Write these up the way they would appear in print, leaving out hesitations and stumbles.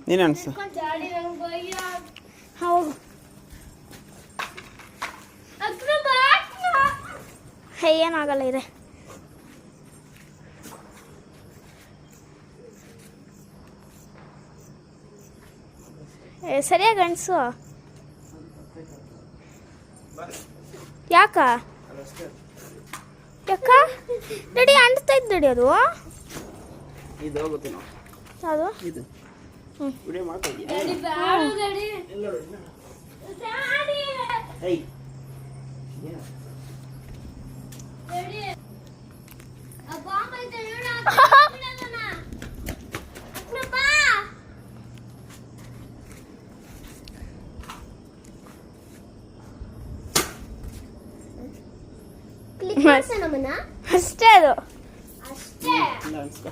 ನೀನು ಅನ್ಸು. ಹೌದು ಏನಾಗಲ್ಲ ಇದೆ. ಸರಿಯಾಗಿ ಅನ್ಸು. ಯಾಕ ಯಾಕ ರೆಡಿ ಅಂಟ್ತಾ ಇದ್ದು ರೆಡಿ ಅದು ಇದು ಹೋಗುತ್ತೆ ನಾವು ಯಾವುದು ಇದು ವಿಡಿಯೋ ಮಾಡ್ತಾ ಇದೀಯಾ? ಏಯ್ ಅಷ್ಟೇ ಅದು. ಇಲ್ಲ ಅನ್ಸ್ಕೊ.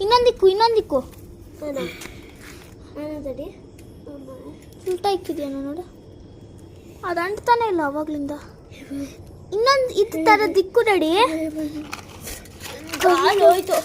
ಇನ್ನೊಂದಿಕ್ಕು ಉಲ್ಟಾ ಇಕ್ಕಿದ್ಯಾನ ನೋಡು. ಅದು ಅಂಟ್ತಾನೆ ಇಲ್ಲ ಅವಾಗ್ಲಿಂದ. ಇನ್ನೊಂದು ಇದು ತರ ದಿಕ್ಕು ರೆಡಿ ಹೋಯ್ತು.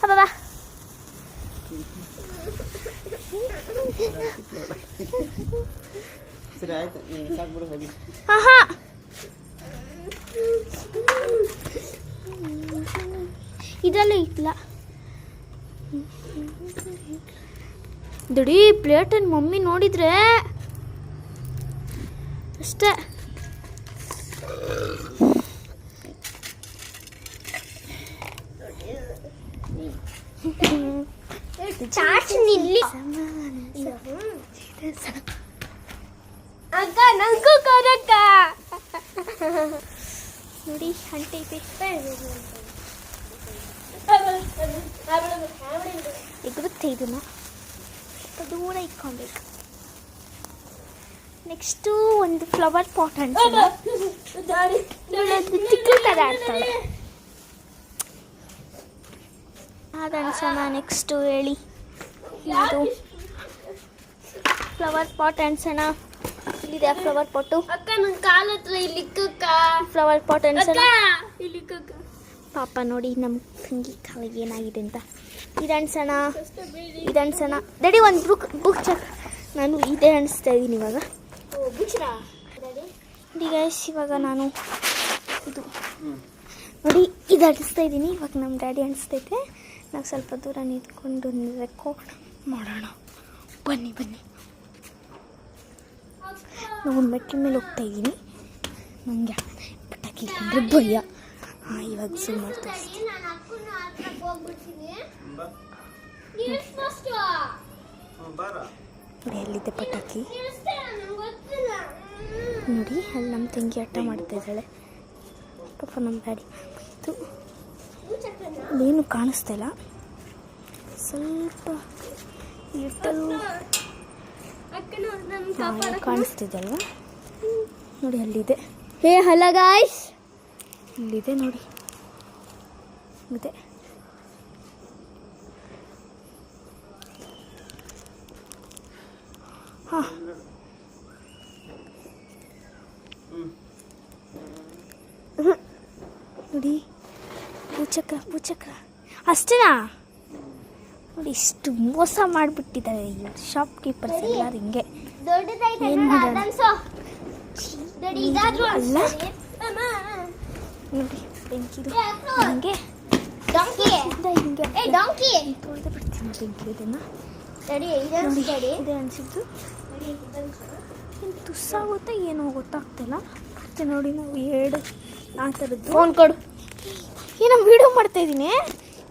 ಅಬ್ಬಾ ಸರಿ ಆಯ್ತು, ಸಾಕ್ಬಿಡು ಹೋಗಿ. ಇದರಲ್ಲೇ ಇಲ್ಲ ದಡಿ ಪ್ಲೇಟನ್ನು ಮಮ್ಮಿ ನೋಡಿದ್ರೆ ಅಷ್ಟೇ. ಅಕ್ಕ ನಂಗೂ ಕರಕ್ಕ ನೋಡಿ ಅಂಟೈತೆ. ಎಗರುತ್ತೆ ಇದನ್ನ ದೂರ ಇಟ್ಕೊಬೇಕು. ನೆಕ್ಸ್ಟು ಒಂದು ಫ್ಲವರ್ ಪಾಟ್ ಅನ್ಸಲ್ಲ ಚಿಕ್ಕ ಥರ ಆಗ್ತದೆ ಅದನ್ಸೋಣ. ನೆಕ್ಸ್ಟು ಹೇಳಿ ಇದು ಫ್ಲವರ್ ಪಾಟ್ ಅನ್ಸೋಣ. ಇಲ್ಲಿದೆ ಫ್ಲವರ್ ಪಾಟು. ಅಕ್ಕ ನನ್ನ ಕಾಲ ಹತ್ರ ಇಲ್ಲಿಕ್ಕ ಫ್ಲವರ್ ಪಾಟ್ ಅನ್ಸೋಣ. ಪಾಪ ನೋಡಿ ನಮ್ಮ ತಂಗಿ ಕಾಲಿಗೆ ಏನಾಗಿದೆ ಅಂತ. ಇದನ್ಸೋಣ ಇದನ್ಸೋಣ ರೆಡಿ. ಒಂದು ಬುಕ್ ಚೆಕ್. ನಾನು ಇದೇ ಅನಿಸ್ತಾ ಇದ್ದೀನಿ ಇವಾಗ. ನೋಡಿ ಗೈಸ್, ಇವಾಗ ನಾನು ಇದು ನೋಡಿ ಇದು ಅನಿಸ್ತಾ ಇದ್ದೀನಿ. ಇವಾಗ ನಮ್ಮ ಡ್ಯಾಡಿ ಅನಿಸ್ತೈತೆ. ನಾವು ಸ್ವಲ್ಪ ದೂರ ನಿಂತ್ಕೊಂಡು ರೆಕಾರ್ಡ್ ಮಾಡೋಣ. ಬನ್ನಿ ಬನ್ನಿ. ನಾವು ಮೆಟ್ಲ ಮೇಲೆ ಹೋಗ್ತಾ ಇದ್ದೀನಿ. ನನಗೆ ಪಟಾಕಿ ಕಂಡ್ರೆ ಭಯ. ಇವಾಗ ಝೂಮ್ ಮಾಡ್ತಾ ನೋಡಿ ಎಲ್ಲಿದೆ ಪಟಾಕಿ ನೋಡಿ. ಅಲ್ಲಿ ನಮ್ಮ ತಂಗಿ ಆಟ ಮಾಡ್ತಾ ಇದ್ದಾಳೆ. ಪಾಪ ನಮ್ಮ ಡ್ಯಾಡಿ ಇದು ಏನು ಕಾಣಿಸ್ತಾ ಇಲ್ಲ. ಸ್ವಲ್ಪ ಲಿಟಲ್ ಕಾಣಿಸ್ತಿದಲ್ವಾ ನೋಡಿ. ಅಲ್ಲಿದೆ. ಹೇ ಹಲೋ ಗಾಯ್ಸ್, ಇಲ್ಲಿದೆ ನೋಡಿ. ಇದೆ ಹಾಂ. ನೋಡಿ ಭೂಚಕ್ರ ಅಷ್ಟೇನಾ? ನೋಡಿ ಇಷ್ಟು ಮೋಸ ಮಾಡಿಬಿಟ್ಟಿದ್ದಾರೆ ಈ ಶಾಪ್ ಕೀಪರ್ಸ್ ಎಲ್ಲರೂ. ಹಿಂಗೆ ಏನು ಮಾಡೋಣ ಅಲ್ಲ ನೋಡಿ. ಬೆಂಕಿದು ಹಿಂಗೆ ತೊಳೆದು ಬಿಡ್ತೀನಿ ಬೆಂಕಿ. ಇದನ್ನು ಇದೆ ಅನಿಸಿದ್ದು. ಏನು ತುಸ್ಸಾಗುತ್ತೆ ಏನೋ ಗೊತ್ತಾಗ್ತಿಲ್ಲ. ಮತ್ತೆ ನೋಡಿ ನಾವು ಎರಡು ಆ ಥರದ್ದು ಫೋನ್ ಕೊಡು. ಏನೋ ವಿಡಿಯೋ ಮಾಡ್ತಾ ಇದ್ದೀನಿ.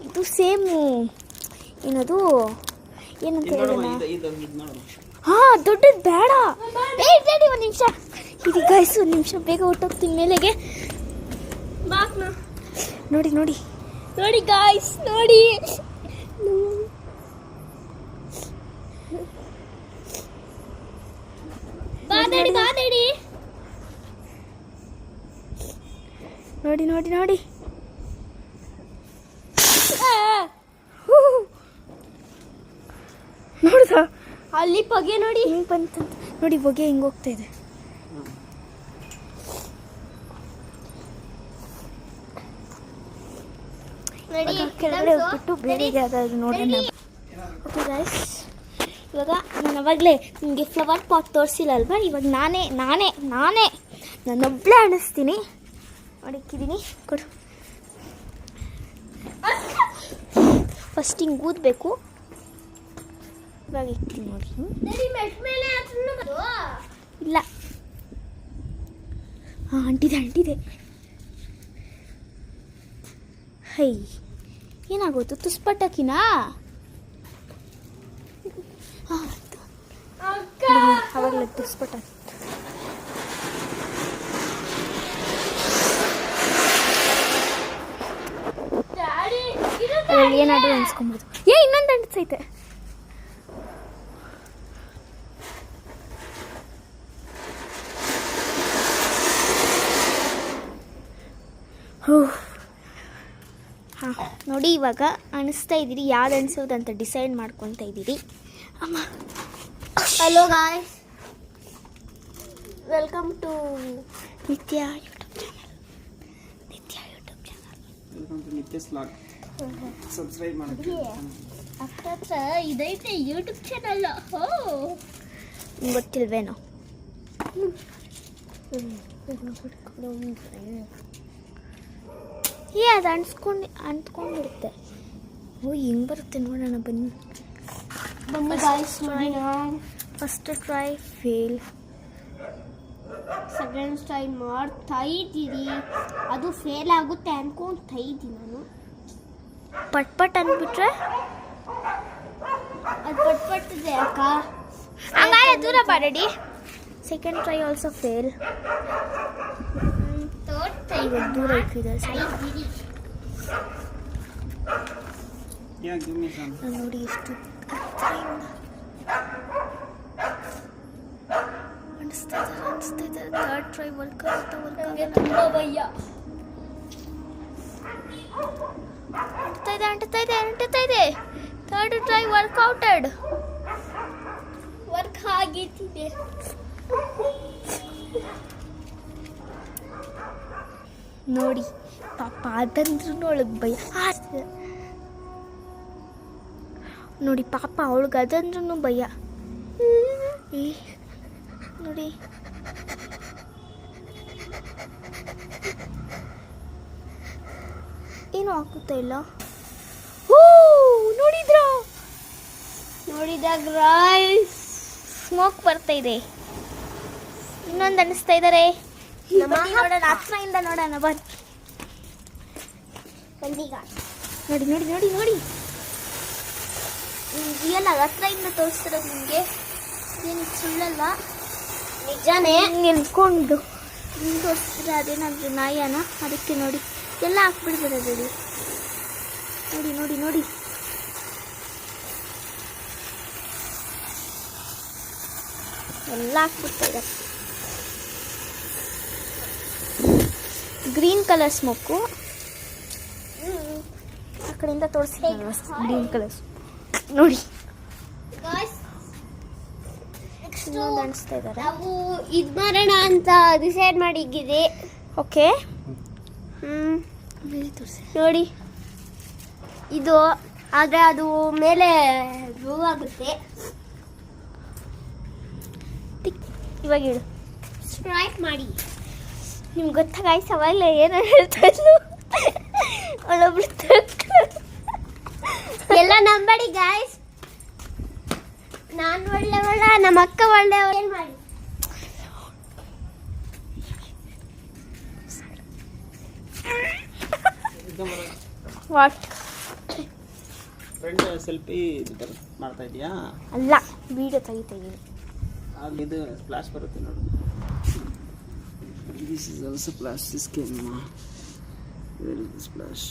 ಇದು ಸೇಮು ಏನದು ಏನಂತ ಹೇಳೋಣ. ಹಾಂ ದೊಡ್ಡದು ಬೇಡ. ಡ್ಯಾಡಿ ಒಂದು ನಿಮಿಷ ಇದು ಗೈಸ್, ಒಂದು ನಿಮಿಷ ಬೇಗ ಹೊಟ್ಟೋಗ್ತೀನಿ ಮೇಲೆಗೆ. ನೋಡಿ ನೋಡಿ ನೋಡಿ ಗಾಯ್ಸ್ ನೋಡಿ. ಡ್ಯಾಡಿ. ನೋಡಿ ನೋಡಿ ನೋಡಿ. ನೋಡ್ದಾ ಅಲ್ಲಿ ಪಗೆ ನೋಡಿ ಹಿಂಗ್ ಬಂತಂತ ನೋಡಿ, ಹೊಗೆ ಹಿಂಗ್ ಹೋಗ್ತಾ ಇದೆ. ನೋಡಿ ಕೆಳಗಡೆ ಹೋಗ್ಬಿಟ್ಟು ಬೇರೆ ಯಾವ್ದಾದ್ರು ನೋಡೋಣ. ಓಕೆ ಗೈಸ್, ಇವಾಗ ನಾನು ಅವಾಗಲೇ ನಿಮಗೆ ಫ್ಲವರ್ ಪಾಟ್ ತೋರಿಸಿಲ್ಲ ಅಲ್ವಾ, ಇವಾಗ ನಾನೇ ನಾನೊಬ್ಳೆ ಅನಿಸ್ತೀನಿ. ನೋಡಿಕ್ಕಿದ್ದೀನಿ, ಕೊಡು. ಫಸ್ಟ್ ಹಿಂಗೆ ಊದಬೇಕು. ಇವಾಗ ಇಕ್ತೀನಿ ನೋಡಿ. ಇಲ್ಲ, ಹಾಂ ಅಂಟಿದೆ. ಹೈ, ಏನಾಗೋಯ್ತು? ತುಸ್ಪಟಾಕಿನಾ? ಹಾಂ, ಅವಾಗಲೇ ತುಸ್ಪಟಾಕಿ. ಏನಾದರೂ ಅನ್ಸ್ಕೊಂಬೋದು. ಇನ್ನೊಂದು ಅಂಟಿಸೈತೆ. ಹಾಂ ನೋಡಿ, ಇವಾಗ ಅನಿಸ್ತಾ ಇದ್ದೀರಿ ಯಾವ್ದು ಅನಿಸೋದು ಅಂತ ಡಿಸೈಡ್ ಮಾಡ್ಕೊತಾ ಇದ್ದೀರಿ. ಅಮ್ಮ, hello guys, welcome to Nithya YouTube channel. Welcome to Nithya's vlog. Subscribe ಮಾಡಿ. ಹತ್ರ ಇದೈತೆ ಯೂಟ್ಯೂಬ್ ಚಾನಲ್. ನಿಮ್ಗೆ ಗೊತ್ತಿಲ್ವೇನೋ? ಅದು ಅಂಟ್ಕೊಂಡಿರುತ್ತೆ. ಓ, ಹೆಂಗೆ ಬರುತ್ತೆ ನೋಡೋಣ ಬನ್ನಿ. ಗಾಯ್ಸ್ ನೋಡಿ, first try fail, second try ಮಾಡ್ತಾ ಇದ್ದೀರಿ. ಅದು ಫೇಲ್ ಆಗುತ್ತೆ ಅನ್ಕೊಂತಾ ಇದ್ದೀನಿ ನಾನು. ಪಟ್ ಅಂದ್ಬಿಟ್ರೆ ಅದು ಪಟ್ಪಟ್ಟಿದೆ ಅಕ್ಕ. ಹಂಗಾರೆ ದೂರ ಬಾರಡಿ. Second try also fail. ಇವಾಗ ದೂರ ಇಕ್ಕಿದೆ sir. Yeah, give me some. ನೋಡಿ ಎಷ್ಟು ಹತ್ತಿರದಿಂದ ಅನಿಸ್ತಾ ಇದ್ದಾರೆ. ಥರ್ಡ್ ಟ್ರೈ ವರ್ಕ್ ಆಗುತ್ತೆ. ತುಂಬಾ ಭಯ. ಅಂಟುತ್ತಾ ಇದೆ. Third try worked out. ವರ್ಕ್ ಆಗಿತ್ತಿದೆ. ನೋಡಿ ಪಾಪ, ಅದಂದ್ರೂ ಒಳಗೆ ಭಯ. ನೋಡಿ ಪಾಪ, ಅವಳಿಗೆ ಅದಂದ್ರೂ ಭಯ. ನೋಡಿ ಏನು ಹಾಕುತ್ತಾ ಇಲ್ಲ. ನೋಡಿದ ಗ್ರೈಸ್, ಸ್ಮೋಕ್ ಬರ್ತಾ ಇದೆ. ಇನ್ನೊಂದು ಅನಿಸ್ತಾ ಇದ್ದಾರೆ. ನೋಡೋಣ, ಹತ್ರದಿಂದ ನೋಡೋಣ ಬನ್ನಿ. ನೋಡಿ ನೋಡಿ ನೋಡಿ ನೋಡಿ, ರಿಯಲ್ ಆಗಿ ಹತ್ರದಿಂದ ತೋರಿಸ್ತಿರೋದು ನಿಮಗೆ. ಏನು ಸುಳ್ಳಲ್ಲ, ನಿಜಾನೇ. ನಿಲ್ಕೊಂಡು ಹಿಂಗೆ ತೋರಿಸ್ತಿದ್ರೆ ಅದೇನಾದ್ರು ನಾಯನ. ಅದಕ್ಕೆ ನೋಡಿ ಎಲ್ಲ ಹಾಕ್ಬಿಡ್ತಾರೆ. ನೋಡಿ ನೋಡಿ ನೋಡಿ, ಎಲ್ಲ ಹಾಕ್ಬಿಡ್ತಾರೆ. Green colour smoke. ಆ ಕಡೆಯಿಂದ ತೋರಿಸ್ತೀನಿ. ಗ್ರೀನ್ ಕಲರ್ ನೋಡಿ, ಇನ್ನೊಂದು ಅನಿಸ್ತಾ ಇದ್ದಾರೆ. ನಾವು ಇದು ಮಾಡೋಣ ಅಂತ ಡಿಸೈಡ್ ಮಾಡಿದ್ದೀವಿ. ಓಕೆ, ತೋರಿಸಿ ನೋಡಿ, ಇದು ಆದರೆ ಅದು ಮೇಲೆ ಮೂವ್ ಆಗುತ್ತೆ. ಇವಾಗ ಹೇಳು, ಸ್ಟ್ರೈಕ್ ಮಾಡಿ. ನಿಮ್ಗೆ ಗೊತ್ತಾಗ ಸವಾಲ ಏನೋ ಹೇಳ್ತಾ ಇದ್ಲು ಅವಳೊಬ್ಳು. ಎಲ್ಲ ನಂಬಡಿ ಗಾಯ್ಸ್, ನಾನು ಒಳ್ಳೆಯವಳ, ನಮ್ಮ ಅಕ್ಕ ಒಳ್ಳೆಯವಳ. ಏನು ಮಾಡಿ ವಾಟ್? ಫ್ರೆಂಡ್ ಸೆಲ್ಫಿ ಮಾಡ್ತಾ ಇದೀಯಾ? ಅಲ್ಲ, ವಿಡಿಯೋ ತೆಗಿತಾ ಇದ್ದೀನಿ. ಇದು ಫ್ಲಾಶ್ ಬರುತ್ತೆ ನೋಡು. This is also flash. This came. Where is this flash?